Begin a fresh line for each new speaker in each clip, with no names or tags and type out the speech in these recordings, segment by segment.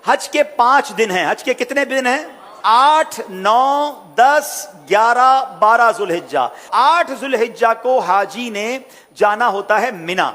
حج کے 5 دن ہیں. حج کے کتنے دن ہیں؟ 8 9 10 11 12 ذوالحجہ. 8 ذوالحجہ کو حاجی نے جانا ہوتا ہے مینا،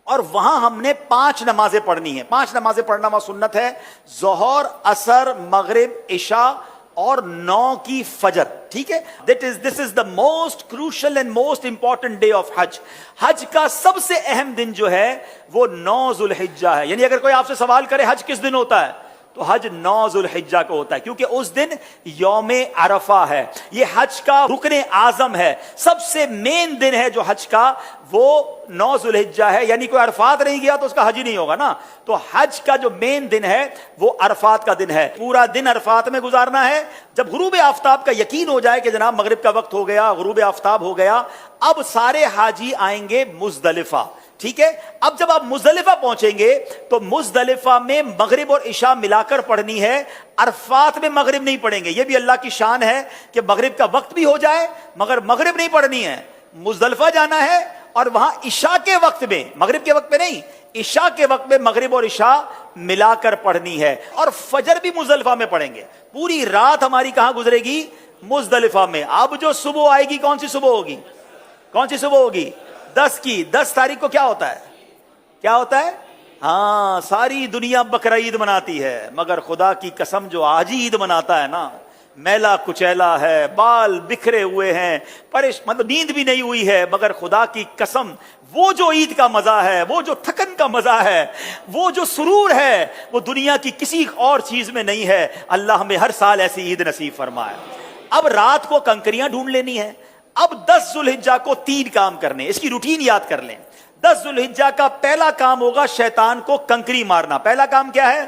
اور وہاں ہم نے 5 نمازیں پڑھنی ہیں. 5 نمازیں پڑھنا وہاں سنت ہے: ظہر، عصر، مغرب، عشاء اور 9 کی فجر. ٹھیک ہے، this is the most crucial and most important day of Hajj. حج کا سب سے اہم دن جو ہے وہ 9 ذوالحجہ ہے. یعنی اگر کوئی آپ سے سوال کرے حج کس دن ہوتا ہے، تو حج 9 ذوالحجہ کو ہوتا ہے، کیونکہ اس دن یوم عرفہ ہے. یہ حج کا رکن اعظم ہے، سب سے مین دن ہے جو حج کا، وہ 9 ذوالحجہ ہے. یعنی کوئی عرفات نہیں گیا تو اس کا حج ہی نہیں ہوگا نا. تو حج کا جو مین دن ہے وہ عرفات کا دن ہے. پورا دن عرفات میں گزارنا ہے. جب غروب آفتاب کا یقین ہو جائے کہ جناب مغرب کا وقت ہو گیا، غروب آفتاب ہو گیا، اب سارے حاجی آئیں گے مزدلفہ. ٹھیک ہے، اب جب آپ مزدلفہ پہنچیں گے تو مزدلفہ میں مغرب اور عشاء ملا کر پڑھنی ہے. عرفات میں مغرب نہیں پڑھیں گے. یہ بھی اللہ کی شان ہے کہ مغرب کا وقت بھی ہو جائے مگر مغرب نہیں پڑھنی ہے. مزدلفہ جانا ہے اور وہاں عشاء کے وقت میں، مغرب کے وقت میں نہیں، عشاء کے وقت میں مغرب اور عشاء ملا کر پڑھنی ہے. اور فجر بھی مزدلفہ میں پڑھیں گے. پوری رات ہماری کہاں گزرے گی؟ مزدلفہ میں. اب جو صبح آئے گی، کون سی صبح ہوگی؟ کون سی صبح ہوگی؟ 10 کی. 10 تاریخ کو کیا ہوتا ہے؟ کیا ہوتا ہے؟ ہاں، ساری دنیا بقرہ عید مناتی ہے، مگر خدا کی قسم جو آج عید مناتا ہے نا، میلا کچیلا ہے، بال بکھرے ہوئے ہیں، مطلب نیند بھی نہیں ہوئی ہے، مگر خدا کی قسم وہ جو عید کا مزہ ہے، وہ جو تھکن کا مزہ ہے، وہ جو سرور ہے، وہ دنیا کی کسی اور چیز میں نہیں ہے. اللہ ہمیں ہر سال ایسی عید نصیب فرمائے. اب رات کو کنکریاں ڈھونڈ لینی ہے. اب 10 ذوالحجہ کو 3 کام کرنے. اس کی روٹین یاد کر لیں. 10 ذوالحجہ کا پہلا کام ہوگا شیطان کو کنکری مارنا. پہلا کام کیا ہے؟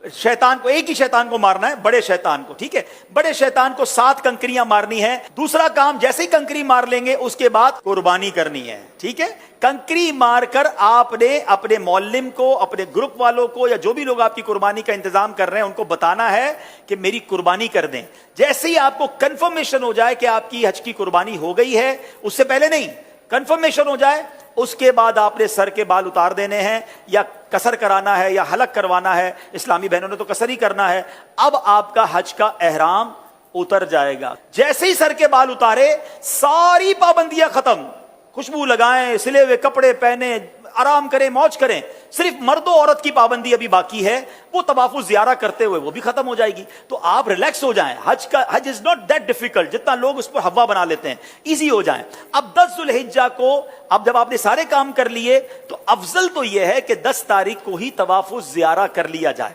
شیطان کو، ایک ہی شیطان کو مارنا ہے، بڑے شیطان کو. ٹھیک ہے، بڑے شیطان کو 7 کنکریاں مارنی ہے. دوسرا کام، جیسے ہی کنکری مار لیں گے اس کے بعد قربانی کرنی ہے. ٹھیک ہے، کنکری مار کر آپ نے اپنے معلم کو، اپنے گروپ والوں کو، یا جو بھی لوگ آپ کی قربانی کا انتظام کر رہے ہیں ان کو بتانا ہے کہ میری قربانی کر دیں. جیسے ہی آپ کو کنفرمیشن ہو جائے کہ آپ کی حج کی قربانی ہو گئی ہے، اس سے پہلے نہیں، کنفرمیشن ہو جائے، اس کے بعد آپ نے سر کے بال اتار دینے ہیں، یا قصر کرانا ہے یا حلق کروانا ہے. اسلامی بہنوں نے تو قصر ہی کرنا ہے. اب آپ کا حج کا احرام اتر جائے گا. جیسے ہی سر کے بال اتارے، ساری پابندیاں ختم. خوشبو لگائیں، سلے ہوئے کپڑے پہنے، آرام کریں، موج کریں. صرف مرد و عورت کی پابندی ابھی باقی ہے، وہ طواف الزیارہ کرتے ہوئے وہ بھی ختم ہو جائے گی. تو آپ ریلیکس ہو جائیں. حج از ناٹ دیٹ ڈیفیکلٹ جتنا لوگ اس کو ہوا بنا لیتے ہیں. ایزی ہو جائیں. اب 10 ذوالحجہ کو، اب جب آپ نے سارے کام کر لیے تو افضل تو یہ ہے کہ 10 تاریخ کو ہی طواف الزیارہ کر لیا جائے.